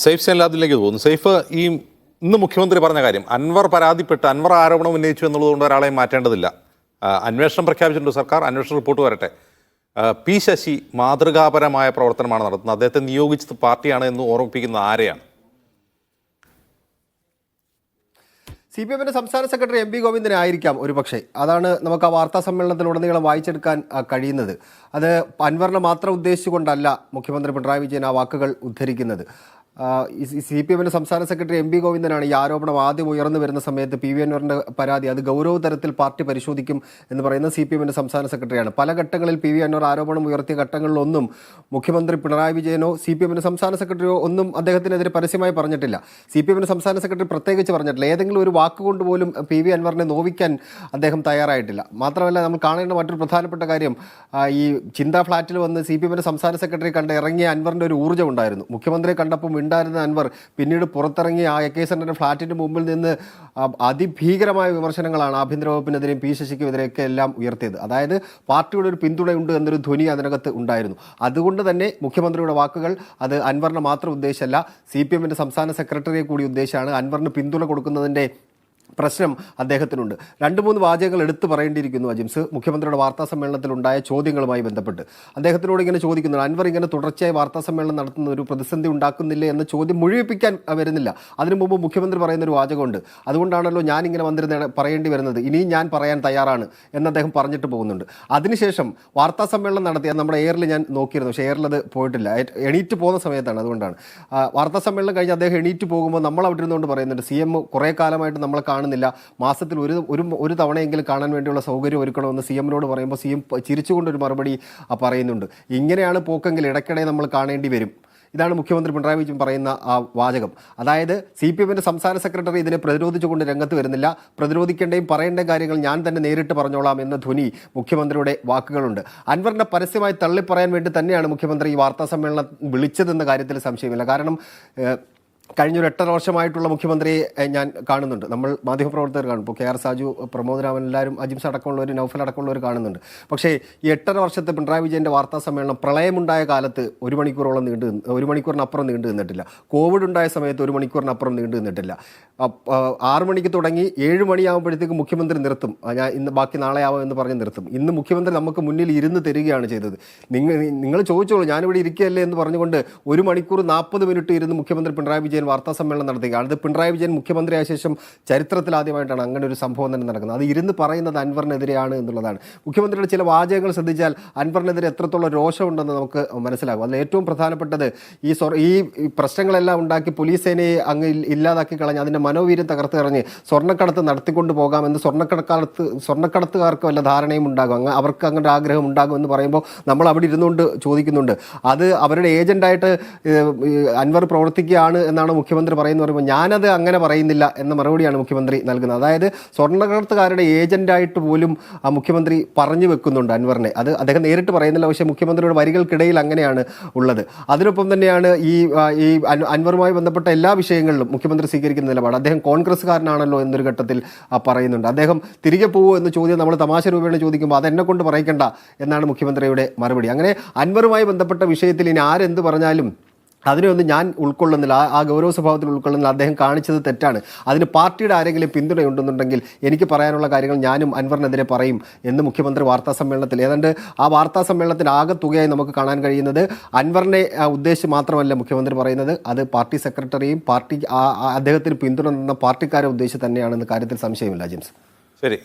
Saif സേൻലാദിലേക്ക് പോകുന്നു. Saif, ഈ ഇന്ന് മുഖ്യമന്ത്രി പറഞ്ഞ കാര്യം, അൻവർ പരാതിപ്പെട്ട് അൻവർ ആരോപണം ഉന്നയിച്ചു എന്നുള്ളതുകൊണ്ട് ഒരാളെയും മാറ്റേണ്ടതില്ല, അന്വേഷണം പ്രഖ്യാപിച്ചിട്ടുണ്ട് സർക്കാർ, അന്വേഷണ റിപ്പോർട്ട് വരട്ടെ. പി ശശി മാതൃകാപരമായ പ്രവർത്തനമാണ് നടത്തുന്നത്, അദ്ദേഹത്തെ നിയോഗിച്ചത് പാർട്ടിയാണ് എന്ന് ഓർമ്മിപ്പിക്കുന്ന ആരെയാണ്? CPM സംസ്ഥാന സെക്രട്ടറി MP ഗോവിന്ദനായിരിക്കാം ഒരു പക്ഷേ. അതാണ് നമുക്ക് ആ വാർത്താ സമ്മേളനത്തിലുടനീളം വായിച്ചെടുക്കാൻ കഴിയുന്നത്. അത് അൻവറിനെ മാത്രം ഉദ്ദേശിച്ചുകൊണ്ടല്ല മുഖ്യമന്ത്രി പിണറായി വിജയൻ ആ വാക്കുകൾ ഉദ്ധരിക്കുന്നത്. CPM സംസ്ഥാന സെക്രട്ടറി MP ഗോവിന്ദനാണ് ഈ ആരോപണം ആദ്യം ഉയർന്നു വരുന്ന സമയത്ത് PV അൻവറിൻ്റെ പരാതി അത് ഗൗരവതരത്തിൽ പാർട്ടി പരിശോധിക്കും എന്ന് പറയുന്ന CPM സംസ്ഥാന സെക്രട്ടറിയാണ്. പല ഘട്ടങ്ങളിൽ PV അൻവർ ആരോപണം ഉയർത്തിയ ഘട്ടങ്ങളിലൊന്നും മുഖ്യമന്ത്രി പിണറായി വിജയനോ CPM സംസ്ഥാന സെക്രട്ടറിയോ ഒന്നും അദ്ദേഹത്തിനെതിരെ പരസ്യമായി പറഞ്ഞിട്ടില്ല. CPM സംസ്ഥാന സെക്രട്ടറി പ്രത്യേകിച്ച് പറഞ്ഞിട്ടില്ല. ഏതെങ്കിലും ഒരു വാക്കുകൊണ്ട് പോലും PV അൻവറിനെ നോവിക്കാൻ അദ്ദേഹം തയ്യാറായിട്ടില്ല. മാത്രമല്ല, നമ്മൾ കാണേണ്ട മറ്റൊരു പ്രധാനപ്പെട്ട കാര്യം, ഈ ചിന്താ ഫ്ലാറ്റിൽ വന്ന് CPM സംസ്ഥാന സെക്രട്ടറി കണ്ട് ഇറങ്ങിയ അൻവറിൻ്റെ ഒരു ഊർജ്ജം ഉണ്ടായിരുന്നു. മുഖ്യമന്ത്രിയെ കണ്ടപ്പോൾ ഉണ്ടായിരുന്ന അൻവർ പിന്നീട് പുറത്തിറങ്ങിയ ആ AK സെന്ററിന്റെ ഫ്ളാറ്റിന്റെ മുമ്പിൽ നിന്ന് അതിഭീകരമായ വിമർശനങ്ങളാണ് ആഭ്യന്തര വകുപ്പിനെതിരെയും പി ശശിക്കുമെതിരെയൊക്കെ എല്ലാം ഉയർത്തിയത്. അതായത് പാർട്ടിയുടെ ഒരു പിന്തുണയുണ്ട് എന്നൊരു ധ്വനി അതിനകത്ത് ഉണ്ടായിരുന്നു. അതുകൊണ്ട് തന്നെ മുഖ്യമന്ത്രിയുടെ വാക്കുകൾ അത് അൻവറിനെ മാത്രം ഉദ്ദേശമല്ല, CPM സംസ്ഥാന സെക്രട്ടറിയെ കൂടി ഉദ്ദേശമാണ്. അൻവറിന് പിന്തുണ കൊടുക്കുന്നതിൻ്റെ പ്രശ്നം അദ്ദേഹത്തിനുണ്ട്. 2-3 വാചകങ്ങൾ എടുത്തു പറയേണ്ടിയിരിക്കുന്നു അജിംസ്. മുഖ്യമന്ത്രിയുടെ വാർത്താ സമ്മേളനത്തിലുണ്ടായ ചോദ്യങ്ങളുമായി ബന്ധപ്പെട്ട് അദ്ദേഹത്തിനോട് ഇങ്ങനെ ചോദിക്കുന്നു, അൻവർ ഇങ്ങനെ തുടർച്ചയായി വാർത്താ സമ്മേളനം നടത്തുന്ന ഒരു പ്രതിസന്ധി ഉണ്ടാക്കുന്നില്ലേ എന്ന ചോദ്യം മുഴുവിപ്പിക്കാൻ വരുന്നില്ല. അതിനു മുമ്പ് മുഖ്യമന്ത്രി പറയുന്നൊരു വാചകമുണ്ട്, അതുകൊണ്ടാണല്ലോ ഞാൻ ഇങ്ങനെ വന്നിരുന്ന പറയേണ്ടി വരുന്നത്, ഇനിയും ഞാൻ പറയാൻ തയ്യാറാണ് എന്ന് അദ്ദേഹം പറഞ്ഞിട്ട് പോകുന്നുണ്ട്. അതിനുശേഷം വാർത്താ സമ്മേളനം നടത്തിയ നമ്മുടെ എയറിൽ ഞാൻ നോക്കിയിരുന്നു, പക്ഷേ എയറിൽ അത് പോയിട്ടില്ല, എണീറ്റ് പോകുന്ന സമയത്താണ്. അതുകൊണ്ടാണ് വാർത്താ സമ്മേളനം കഴിഞ്ഞ് അദ്ദേഹം എണീറ്റ് പോകുമ്പോൾ നമ്മൾ അവിടെ ഇരുന്നുകൊണ്ട് പറയുന്നുണ്ട്, CM കുറേ കാലമായിട്ട് നമ്മളെ കാണുന്നില്ല, മാസത്തിൽ ഒരു തവണയെങ്കിലും കാണാൻ വേണ്ടിയുള്ള സൗകര്യം ഒരുക്കണമെന്ന് CM-നോട് പറയുമ്പോൾ CM ചിരിച്ചുകൊണ്ടൊരു മറുപടി പറയുന്നുണ്ട്. ഇങ്ങനെയാണ് പോക്കെങ്കിൽ ഇടയ്ക്കിടെ നമ്മൾ കാണേണ്ടി വരും. ഇതാണ് മുഖ്യമന്ത്രി പിണറായി വിജയൻ പറയുന്ന ആ വാചകം. അതായത് CPM സംസ്ഥാന സെക്രട്ടറി ഇതിനെ പ്രതിരോധിച്ചുകൊണ്ട് രംഗത്ത് വരുന്നില്ല, പ്രതിരോധിക്കേണ്ടയും പറയേണ്ട കാര്യങ്ങൾ ഞാൻ തന്നെ നേരിട്ട് പറഞ്ഞോളാം എന്ന ധ്വനി മുഖ്യമന്ത്രിയുടെ വാക്കുകളുണ്ട്. അൻവറിനെ പരസ്യമായി തള്ളിപ്പറയാൻ വേണ്ടി തന്നെയാണ് മുഖ്യമന്ത്രി ഈ വാർത്താ സമ്മേളനം വിളിച്ചതെന്ന കാര്യത്തിൽ സംശയമില്ല. കാരണം കഴിഞ്ഞൊരു 8.5 വർഷമായിട്ടുള്ള മുഖ്യമന്ത്രിയെ ഞാൻ കാണുന്നുണ്ട്, നമ്മൾ മാധ്യമപ്രവർത്തകർ കാണും. ഇപ്പോൾ KR സാജു, പ്രമോദ് രാമൻ, എല്ലാവരും, അജിംസ് അടക്കമുള്ളവർ, നൗഫൽ അടക്കമുള്ളവർ കാണുന്നുണ്ട്. പക്ഷേ ഈ 8.5 വർഷത്തെ പിണറായി വിജയൻ്റെ വാർത്താ സമ്മേളനം പ്രളയമുണ്ടായ കാലത്ത് 1 മണിക്കൂറോളം 1 മണിക്കൂറിനപ്പുറം നീണ്ടു നിന്നിട്ടില്ല. കോവിഡ് ഉണ്ടായ സമയത്ത് 1 മണിക്കൂറിനപ്പുറം നീണ്ടു നിന്നിട്ടില്ല. 6 മണിക്ക് തുടങ്ങി 7 മണിയാകുമ്പോഴത്തേക്ക് മുഖ്യമന്ത്രി നിർത്തും, ഞാൻ ഇന്ന് ബാക്കി നാളെ ആവാം എന്ന് പറഞ്ഞ് നിർത്തും. ഇന്ന് മുഖ്യമന്ത്രി നമുക്ക് മുന്നിൽ ഇരുന്ന് തരികയാണ് ചെയ്തത്. നിങ്ങൾ ചോദിച്ചോളൂ, ഞാനിവിടെ ഇരിക്കുകയല്ലേ എന്ന് പറഞ്ഞുകൊണ്ട് 1 മണിക്കൂർ 40 മിനിറ്റ് ഇരുന്ന് മുഖ്യമന്ത്രി പിണറായി വിജയൻ വാർത്താ സമ്മേളനം നടത്തുകയാണ്. അത് പിണറായി വിജയൻ മുഖ്യമന്ത്രിയായ ശേഷം ചരിത്രത്തിൽ ആദ്യമായിട്ടാണ് അങ്ങനെ ഒരു സംഭവം തന്നെ നടക്കുന്നത്. അത് ഇരുന്ന് പറയുന്നത് അൻവറിനെതിരെയാണ് എന്നുള്ളതാണ്. മുഖ്യമന്ത്രിയുടെ ചില വാചകങ്ങൾ ശ്രദ്ധിച്ചാൽ അൻവറിനെതിരെ എത്രത്തോളം രോഷമുണ്ടെന്ന് നമുക്ക് മനസ്സിലാകും. അതിൽ ഏറ്റവും പ്രധാനപ്പെട്ടത് ഈ പ്രശ്നങ്ങളെല്ലാം ഉണ്ടാക്കി പോലീസ് സേനയെ അങ്ങ് ഇല്ലാതാക്കി കളഞ്ഞ് അതിൻ്റെ മനോവീര്യം തകർത്ത് കളഞ്ഞ് സ്വർണ്ണക്കടത്ത് നടത്തിക്കൊണ്ട് പോകാമെന്ന് സ്വർണ്ണക്കടത്തുകാർക്ക് വല്ല ധാരണയും ഉണ്ടാകും, അവർക്ക് അങ്ങനെ ആഗ്രഹം ഉണ്ടാകും എന്ന് പറയുമ്പോൾ നമ്മൾ അവിടെ ഇരുന്നുകൊണ്ട് ചോദിക്കുന്നുണ്ട്, അത് അവരുടെ ഏജൻ്റായിട്ട് അൻവർ പ്രവർത്തിക്കുകയാണ് എന്നാണ് മുഖ്യമന്ത്രി പറയുന്നത്. പറയുമ്പോൾ ഞാനത് അങ്ങനെ പറയുന്നില്ല എന്ന മറുപടിയാണ് മുഖ്യമന്ത്രി നൽകുന്നത്. അതായത് സ്വർണ്ണക്കടത്തുകാരുടെ ഏജന്റായിട്ട് പോലും മുഖ്യമന്ത്രി പറഞ്ഞു വെക്കുന്നുണ്ട് അൻവറിനെ. അത് അദ്ദേഹം നേരിട്ട് പറയുന്നില്ല, പക്ഷേ മുഖ്യമന്ത്രിയുടെ വരികൾക്കിടയിൽ അങ്ങനെയാണ് ഉള്ളത്. അതിനൊപ്പം തന്നെയാണ് ഈ അൻവറുമായി ബന്ധപ്പെട്ട എല്ലാ വിഷയങ്ങളിലും മുഖ്യമന്ത്രി സ്വീകരിക്കുന്ന നിലപാട്. അദ്ദേഹം കോൺഗ്രസ്സുകാരനാണല്ലോ എന്നൊരു ഘട്ടത്തിൽ പറയുന്നുണ്ട്. അദ്ദേഹം തിരികെ പോവോ എന്ന ചോദ്യം നമ്മൾ തമാശ രൂപേണ ചോദിക്കുമ്പോൾ അതെന്നെ കൊണ്ട് പറയിക്കണ്ട എന്നാണ് മുഖ്യമന്ത്രിയുടെ മറുപടി. അങ്ങനെ അൻവറുമായി ബന്ധപ്പെട്ട വിഷയത്തിൽ ഇനി ആരെന്ത് പറഞ്ഞാലും അതിനൊന്നും ഞാൻ ഉൾക്കൊള്ളുന്നില്ല, ആ ഗൗരവ സ്വഭാവത്തിൽ ഉൾക്കൊള്ളുന്നില്ല, അദ്ദേഹം കാണിച്ചത് തെറ്റാണ്, അതിന് പാർട്ടിയുടെ ആരെങ്കിലും പിന്തുണയുണ്ടെന്നുണ്ടെങ്കിൽ എനിക്ക് പറയാനുള്ള കാര്യങ്ങൾ ഞാനും അൻവറിനെതിരെ പറയും എന്ന് മുഖ്യമന്ത്രി വാർത്താ സമ്മേളനത്തിൽ ഏതാണ്ട് ആ വാർത്താ സമ്മേളനത്തിന് ആകെ തുകയായി നമുക്ക് കാണാൻ കഴിയുന്നത് അൻവറിനെ ഉദ്ദേശിച്ച് മാത്രമല്ല മുഖ്യമന്ത്രി പറയുന്നത്, അത് പാർട്ടി സെക്രട്ടറിയും അദ്ദേഹത്തിന് പിന്തുണ നിന്ന പാർട്ടിക്കാരെ ഉദ്ദേശിച്ച് തന്നെയാണെന്ന കാര്യത്തിൽ സംശയമില്ല. ജെയിംസ്, ശരി.